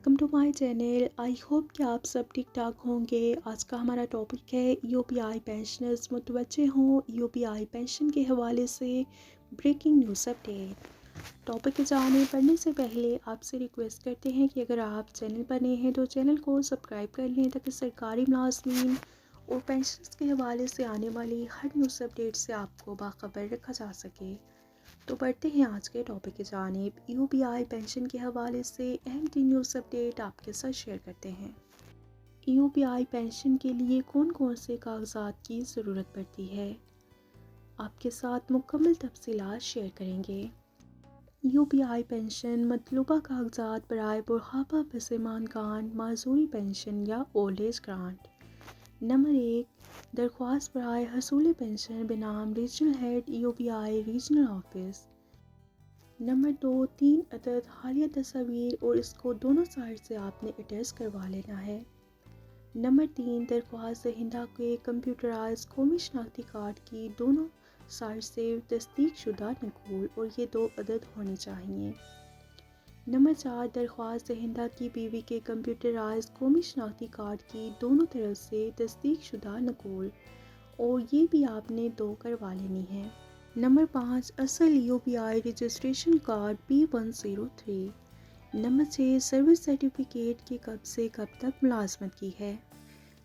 Welcome to my channel. I hope कि आप सब ठीक ठाक होंगे। आज का हमारा टॉपिक है यूपीआई पेंशनर्स मुतवज्जे हों यूपीआई पेंशन के हवाले से ब्रेकिंग न्यूज़ अपडेट। टॉपिक की जाने पढ़ने से पहले आपसे रिक्वेस्ट करते हैं कि अगर आप चैनल पर नए हैं तो चैनल को सब्सक्राइब कर लें ताकि सरकारी मुलाजमीन और पेंशनर्स के हवाले से आने वाली हर न्यूज़ अपडेट से आपको बाखबर रखा जा सके। तो बढ़ते हैं आज के टॉपिक की जानिब। यूपीआई पेंशन के हवाले से अहम 3 न्यूज़ अपडेट आपके साथ शेयर करते हैं। यूपीआई पेंशन के लिए कौन कौन से कागजात की ज़रूरत पड़ती है, आपके साथ मुकम्मल तफसीलात शेयर करेंगे। यूपीआई पेंशन मतलूबा कागजात बराए बुढ़ापा पसमानकान माजूरी पेंशन या ओल्ड एज ग्रांट। नंबर 1, दरख्वास्त बराए हसूल पेंशन बनाम regional head UPI regional office. Number 2, 3 अदद हालिया तस्वीर और इसको दोनों साइड से आपने अटैच करवा लेना है। नंबर 3, दरख्वास्त दहिंदा के कंप्यूटराइज कौमी शनाख्ती कार्ड की दोनों साइड से तस्दीक शुदा नकूल और ये 2 अदद होने चाहिए। नंबर 4, दरख्वास्त दहिंदा की बीवी के कंप्यूटराइज कौमी शनाख्ती कार्ड की दोनों तरफ से तस्दीक शुदा नकूल और ये भी आपने 2 करवा लेनी है। नंबर 5, असल UPI registration card P103। Number 6, service certificate की कब से कब तक मुलाजमत की है।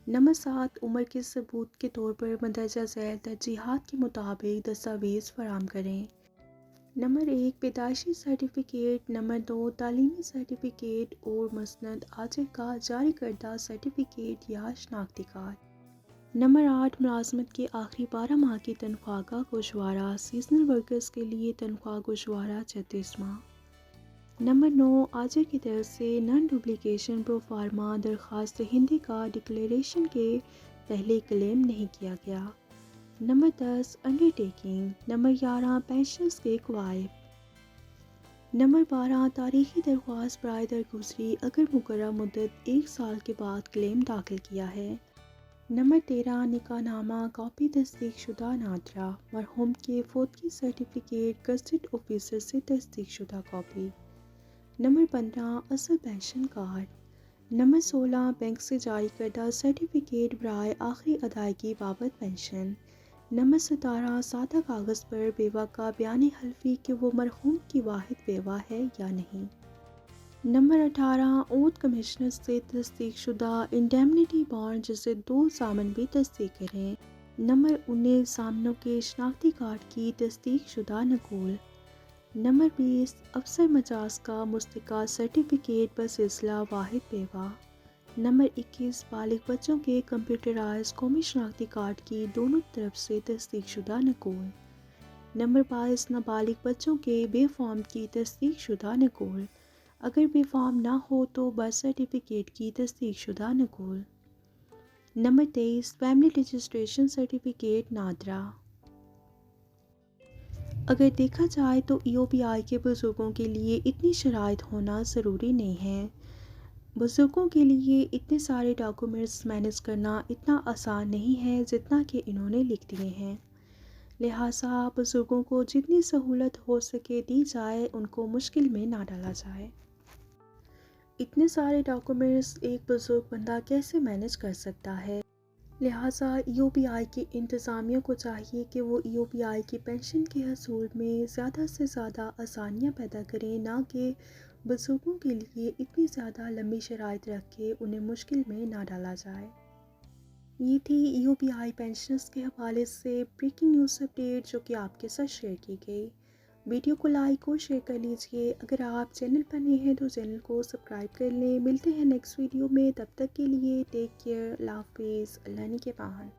नंबर 7, उम्र के सबूत के तौर पर मंदरजा झैल तरजीहात के मुताबिक दस्तावेज़ फराहम करें। नंबर 1, पैदाइशी सर्टिफिकेट। नंबर 2, तालीमी सर्टिफिकेट और मसनद आजिर का जारी करदा सर्टिफिकेट या शनाख्ती कार्ड। नंबर 8, मुलाजमत के आखिरी 12 माह की तनख्वाह का गोशवारा। सीजनल वर्कर्स के लिए तनख्वाह गोशवारा 36 माह। नंबर 9, आजिर की तरफ से नॉन डुप्लीकेशन प्रोफार्मा दरख्वास्त हिंदी का डिक्लेरेशन के पहले क्लेम नहीं किया गया। Number 10, undertaking. नंबर 11, पेंशनर्स के कवायद। नंबर 12, तारीखी दरख्वास्त बराए दरगुजरी अगर मुकर्रर मुद्दत 1 साल के बाद क्लेम दाखिल किया है। नंबर 13, निकाहनामा कॉपी तस्दीक शुदा नादरा। मरहूम के फौतगी सर्टिफिकेट गज़टेड ऑफिसर से तस्दीक शुदा कॉपी। नंबर 15, असल पेंशन कार्ड। नंबर 16, बैंक से जारी करदा सर्टिफिकेट बराए आखिरी अदायगी बाबत पेंशन। नंबर 17, सादा कागज़ पर बेवा का बयान हल्फी कि वो मरहूम की वाहिद बेवा है या नहीं। नंबर 18, ओथ कमिश्नर से तस्दीक शुदा इंडेमनिटी बॉन्ड जिसे 2 सामन भी तस्दीक करें। नंबर 19, सामनों के शनाख्ती कार्ड की तस्दीक शुदा नकूल। नंबर 20, अफसर मजाज का मुस्तका सर्टिफिकेट बसिलसिला वाहिद बेवा। नंबर 21, बालिग बच्चों के कंप्यूटराइज कौमी शनाख्ती कार्ड की दोनों तरफ से तस्दीक शुदा नकूल। नंबर 22, नाबालिग बच्चों के बेफॉर्म की तस्दीक शुदा नकूल। अगर बेफॉर्म ना हो तो बर्थ सर्टिफिकेट की तस्दीक शुदा नकूल। Number 23, family registration certificate NADRA. अगर देखा जाए तो यूपीआई के बुजुर्गों के लिए इतनी शराइत होना ज़रूरी नहीं है। बुजुर्गों के लिए इतने सारे डॉक्यूमेंट्स मैनेज करना इतना आसान नहीं है जितना कि इन्होंने लिख दिए हैं। लिहाजा बुजुर्गों को जितनी सहूलत हो सके दी जाए, उनको मुश्किल में ना डाला जाए। इतने सारे डॉक्यूमेंट्स एक बुजुर्ग बंदा कैसे मैनेज कर सकता है। लिहाजा यूपीआई की इंतज़ामिया को चाहिए कि वो यूपीआई की पेंशन के हसूल में ज़्यादा से ज़्यादा आसानियाँ पैदा करें, ना कि बुजुर्गों के लिए इतनी ज़्यादा लंबी शराइत रख के उन्हें मुश्किल में ना डाला जाए। ये थी यूपीआई पेंशनर्स के हवाले से ब्रेकिंग न्यूज़ अपडेट जो कि आपके साथ शेयर की गई। वीडियो को लाइक और शेयर कर लीजिए। अगर आप चैनल पर नए हैं तो चैनल को सब्सक्राइब कर लें। मिलते हैं नेक्स्ट वीडियो में, तब तक के लिए टेक केयर, अल्लाह हाफिज़, अल्लाह निगहबान।